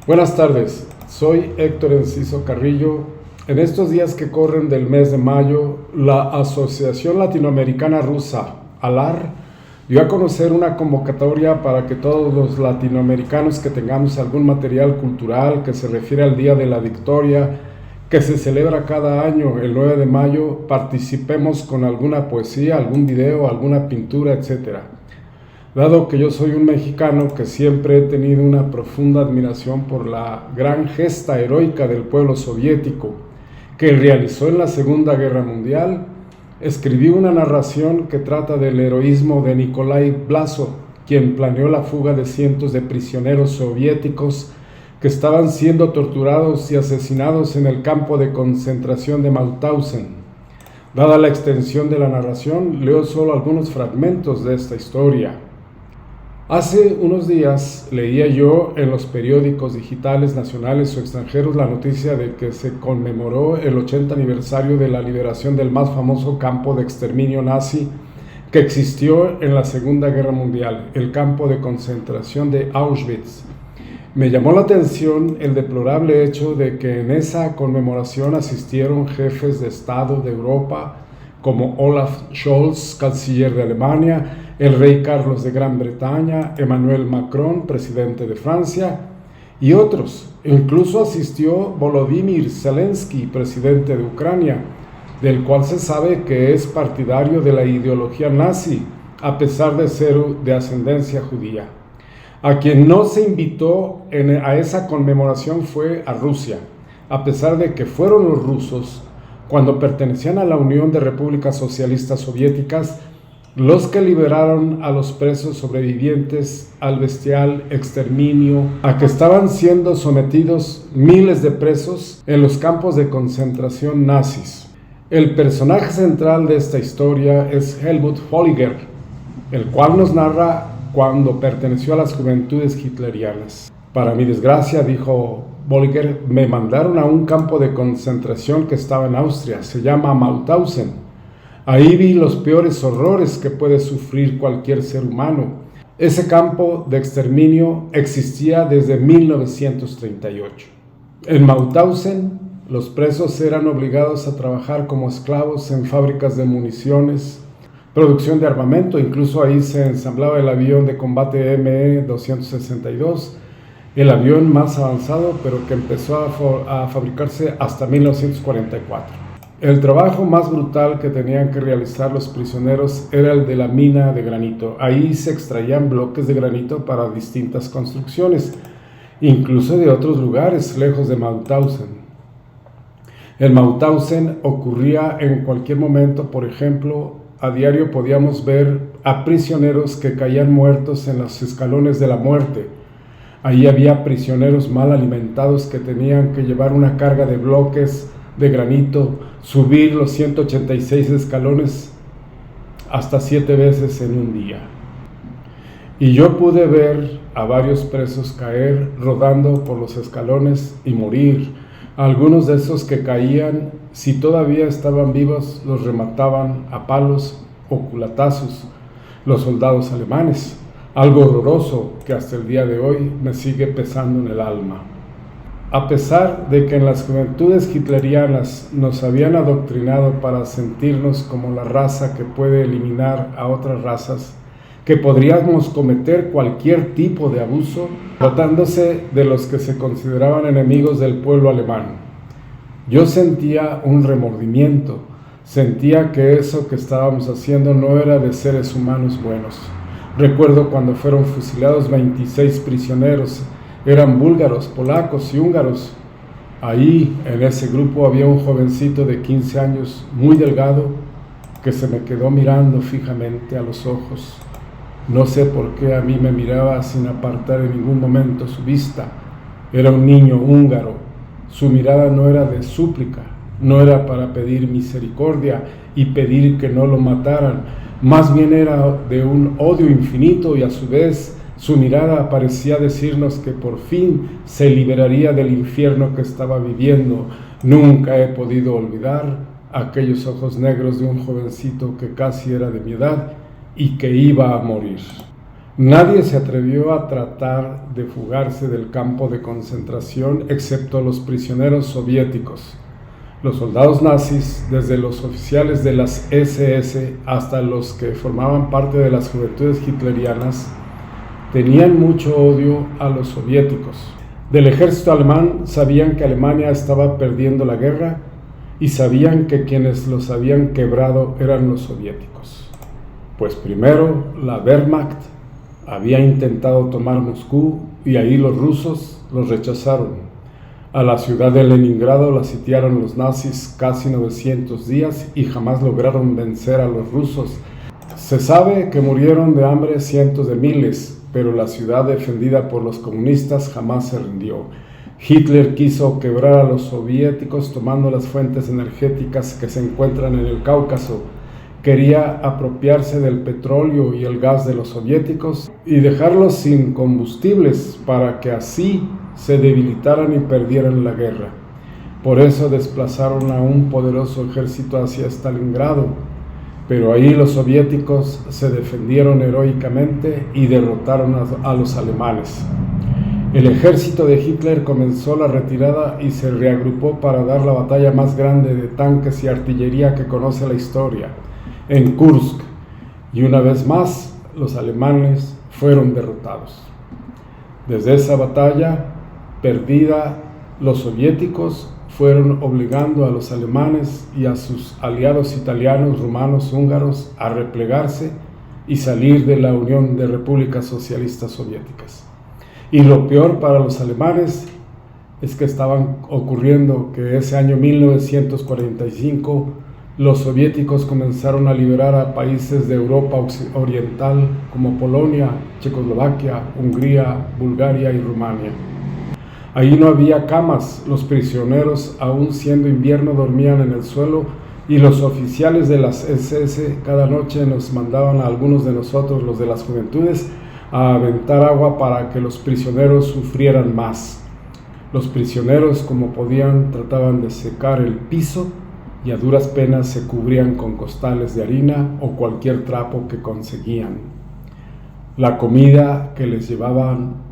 Buenas tardes, soy Héctor Enciso Carrillo. En estos días que corren del mes de mayo, la Asociación Latinoamericana Rusa, ALAR, dio a conocer una convocatoria para que todos los latinoamericanos que tengamos algún material cultural que se refiere al Día de la Victoria, que se celebra cada año el 9 de mayo, participemos con alguna poesía, algún video, alguna pintura, etc. Dado que yo soy un mexicano que siempre he tenido una profunda admiración por la gran gesta heroica del pueblo soviético que realizó en la Segunda Guerra Mundial, escribí una narración que trata del heroísmo de Nikolai Blasov, quien planeó la fuga de cientos de prisioneros soviéticos que estaban siendo torturados y asesinados en el campo de concentración de Mauthausen. Dada la extensión de la narración, leo solo algunos fragmentos de esta historia. Hace unos días leía yo en los periódicos digitales nacionales o extranjeros la noticia de que se conmemoró el 80 aniversario de la liberación del más famoso campo de exterminio nazi que existió en la Segunda Guerra Mundial, el campo de concentración de Auschwitz. Me llamó la atención el deplorable hecho de que en esa conmemoración asistieron jefes de Estado de Europa como Olaf Scholz, canciller de Alemania, el rey Carlos de Gran Bretaña, Emmanuel Macron, presidente de Francia, y otros. Incluso asistió Volodymyr Zelensky, presidente de Ucrania, del cual se sabe que es partidario de la ideología nazi, a pesar de ser de ascendencia judía. A quien no se invitó a esa conmemoración fue a Rusia, a pesar de que fueron los rusos, cuando pertenecían a la Unión de Repúblicas Socialistas Soviéticas, los que liberaron a los presos sobrevivientes al bestial exterminio a que estaban siendo sometidos miles de presos en los campos de concentración nazis. El personaje central de esta historia es Helmut Holliger, el cual nos narra cuando perteneció a las juventudes hitlerianas. Para mi desgracia, dijo Holliger, me mandaron a un campo de concentración que estaba en Austria, se llama Mauthausen. Ahí vi los peores horrores que puede sufrir cualquier ser humano. Ese campo de exterminio existía desde 1938. En Mauthausen, los presos eran obligados a trabajar como esclavos en fábricas de municiones, producción de armamento. Incluso ahí se ensamblaba el avión de combate ME-262, el avión más avanzado, pero que empezó a fabricarse hasta 1944. El trabajo más brutal que tenían que realizar los prisioneros era el de la mina de granito. Ahí se extraían bloques de granito para distintas construcciones, incluso de otros lugares lejos de Mauthausen. En Mauthausen ocurría en cualquier momento. Por ejemplo, a diario podíamos ver a prisioneros que caían muertos en los escalones de la muerte. Ahí había prisioneros mal alimentados que tenían que llevar una carga de bloques de granito, subir los 186 escalones hasta 7 veces en un día. Y yo pude ver a varios presos caer rodando por los escalones y morir. Algunos de esos que caían, si todavía estaban vivos, los remataban a palos o culatazos los soldados alemanes. Algo horroroso que hasta el día de hoy me sigue pesando en el alma. A pesar de que en las juventudes hitlerianas nos habían adoctrinado para sentirnos como la raza que puede eliminar a otras razas, que podríamos cometer cualquier tipo de abuso, tratándose de los que se consideraban enemigos del pueblo alemán, yo sentía un remordimiento, sentía que eso que estábamos haciendo no era de seres humanos buenos. Recuerdo cuando fueron fusilados 26 prisioneros, eran búlgaros, polacos y húngaros. Ahí, en ese grupo, había un jovencito de 15 años, muy delgado, que se me quedó mirando fijamente a los ojos. No sé por qué a mí me miraba sin apartar en ningún momento su vista. Era un niño húngaro. Su mirada no era de súplica, no era para pedir misericordia y pedir que no lo mataran. Más bien era de un odio infinito, y a su vez su mirada parecía decirnos que por fin se liberaría del infierno que estaba viviendo. Nunca he podido olvidar aquellos ojos negros de un jovencito que casi era de mi edad y que iba a morir. Nadie se atrevió a tratar de fugarse del campo de concentración excepto los prisioneros soviéticos. Los soldados nazis, desde los oficiales de las SS hasta los que formaban parte de las juventudes hitlerianas, tenían mucho odio a los soviéticos. Del ejército alemán sabían que Alemania estaba perdiendo la guerra y sabían que quienes los habían quebrado eran los soviéticos. Pues primero la Wehrmacht había intentado tomar Moscú y ahí los rusos los rechazaron. A la ciudad de Leningrado la sitiaron los nazis casi 900 días y jamás lograron vencer a los rusos. Se sabe que murieron de hambre cientos de miles, pero la ciudad defendida por los comunistas jamás se rindió. Hitler quiso quebrar a los soviéticos tomando las fuentes energéticas que se encuentran en el Cáucaso. Quería apropiarse del petróleo y el gas de los soviéticos y dejarlos sin combustibles para que así se debilitaran y perdieran la guerra. Por eso desplazaron a un poderoso ejército hacia Stalingrado, pero ahí los soviéticos se defendieron heroicamente y derrotaron a los alemanes. El ejército de Hitler comenzó la retirada y se reagrupó para dar la batalla más grande de tanques y artillería que conoce la historia, en Kursk, y una vez más los alemanes fueron derrotados. Desde esa batalla perdida, los soviéticos fueron obligando a los alemanes y a sus aliados italianos, rumanos, húngaros a replegarse y salir de la Unión de Repúblicas Socialistas Soviéticas. Y lo peor para los alemanes es que estaban ocurriendo que ese año 1945 los soviéticos comenzaron a liberar a países de Europa Oriental como Polonia, Checoslovaquia, Hungría, Bulgaria y Rumania. Ahí no había camas, los prisioneros, aún siendo invierno, dormían en el suelo y los oficiales de las SS cada noche nos mandaban a algunos de nosotros, los de las juventudes, a aventar agua para que los prisioneros sufrieran más. Los prisioneros, como podían, trataban de secar el piso y a duras penas se cubrían con costales de harina o cualquier trapo que conseguían. La comida que les llevaban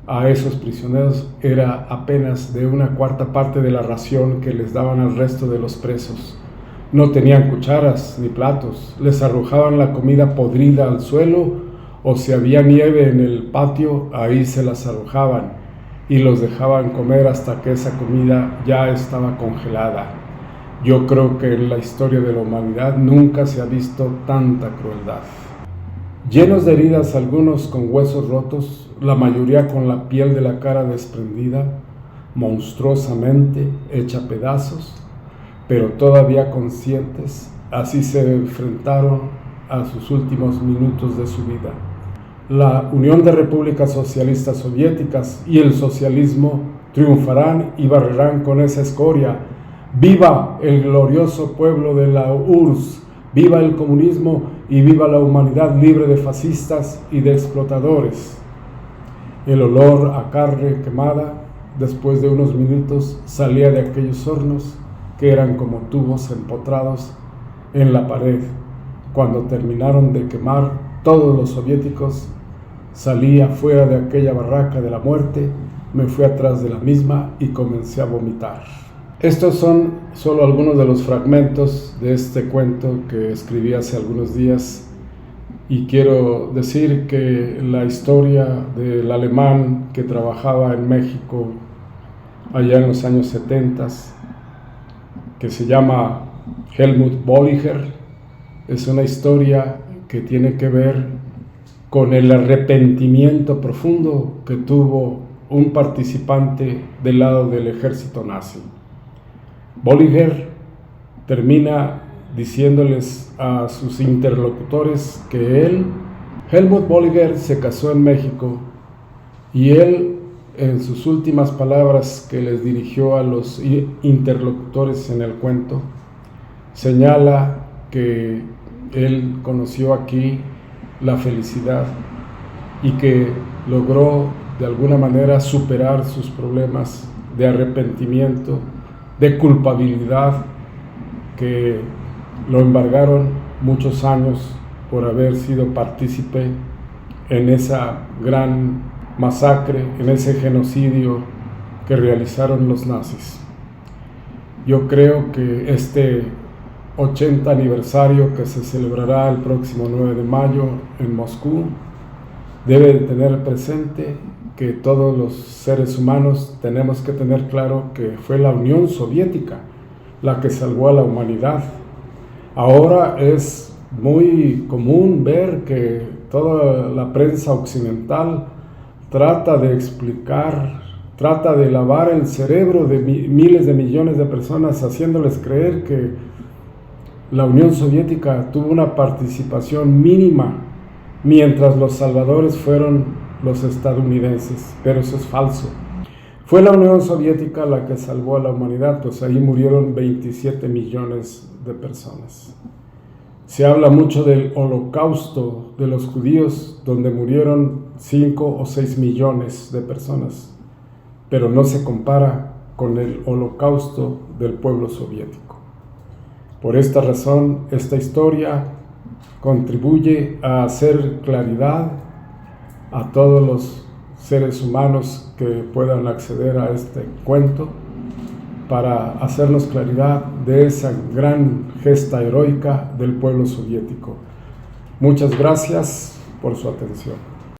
a esos prisioneros era apenas de 1/4 parte de la ración que les daban al resto de los presos. No tenían cucharas ni platos, les arrojaban la comida podrida al suelo o si había nieve en el patio, ahí se las arrojaban y los dejaban comer hasta que esa comida ya estaba congelada. Yo creo que en la historia de la humanidad nunca se ha visto tanta crueldad. Llenos de heridas, algunos con huesos rotos, la mayoría con la piel de la cara desprendida, monstruosamente hecha pedazos, pero todavía conscientes, así se enfrentaron a sus últimos minutos de su vida. La Unión de Repúblicas Socialistas Soviéticas y el socialismo triunfarán y barrerán con esa escoria. ¡Viva el glorioso pueblo de la URSS! ¡Viva el comunismo y viva la humanidad libre de fascistas y de explotadores! El olor a carne quemada, después de unos minutos, salía de aquellos hornos que eran como tubos empotrados en la pared. Cuando terminaron de quemar todos los soviéticos, salí afuera de aquella barraca de la muerte, me fui atrás de la misma y comencé a vomitar. Estos son solo algunos de los fragmentos de este cuento que escribí hace algunos días y quiero decir que la historia del alemán que trabajaba en México allá en los años 70, que se llama Helmut Bolliger, es una historia que tiene que ver con el arrepentimiento profundo que tuvo un participante del lado del ejército nazi. Bolliger termina diciéndoles a sus interlocutores que Helmut Bolliger, se casó en México y él, en sus últimas palabras que les dirigió a los interlocutores en el cuento, señala que él conoció aquí la felicidad y que logró de alguna manera superar sus problemas de arrepentimiento, de culpabilidad que lo embargaron muchos años por haber sido partícipe en esa gran masacre, en ese genocidio que realizaron los nazis. Yo creo que este 80 aniversario que se celebrará el próximo 9 de mayo en Moscú debe de tener presente que todos los seres humanos tenemos que tener claro que fue la Unión Soviética la que salvó a la humanidad. Ahora es muy común ver que toda la prensa occidental trata de explicar, trata de lavar el cerebro de miles de millones de personas, haciéndoles creer que la Unión Soviética tuvo una participación mínima, mientras los salvadores fueron los estadounidenses, pero eso es falso. Fue la Unión Soviética la que salvó a la humanidad, pues ahí murieron 27 millones de personas. Se habla mucho del holocausto de los judíos, donde murieron 5 o 6 millones de personas, pero no se compara con el holocausto del pueblo soviético. Por esta razón, esta historia contribuye a hacer claridad a todos los seres humanos que puedan acceder a este cuento, para hacernos claridad de esa gran gesta heroica del pueblo soviético. Muchas gracias por su atención.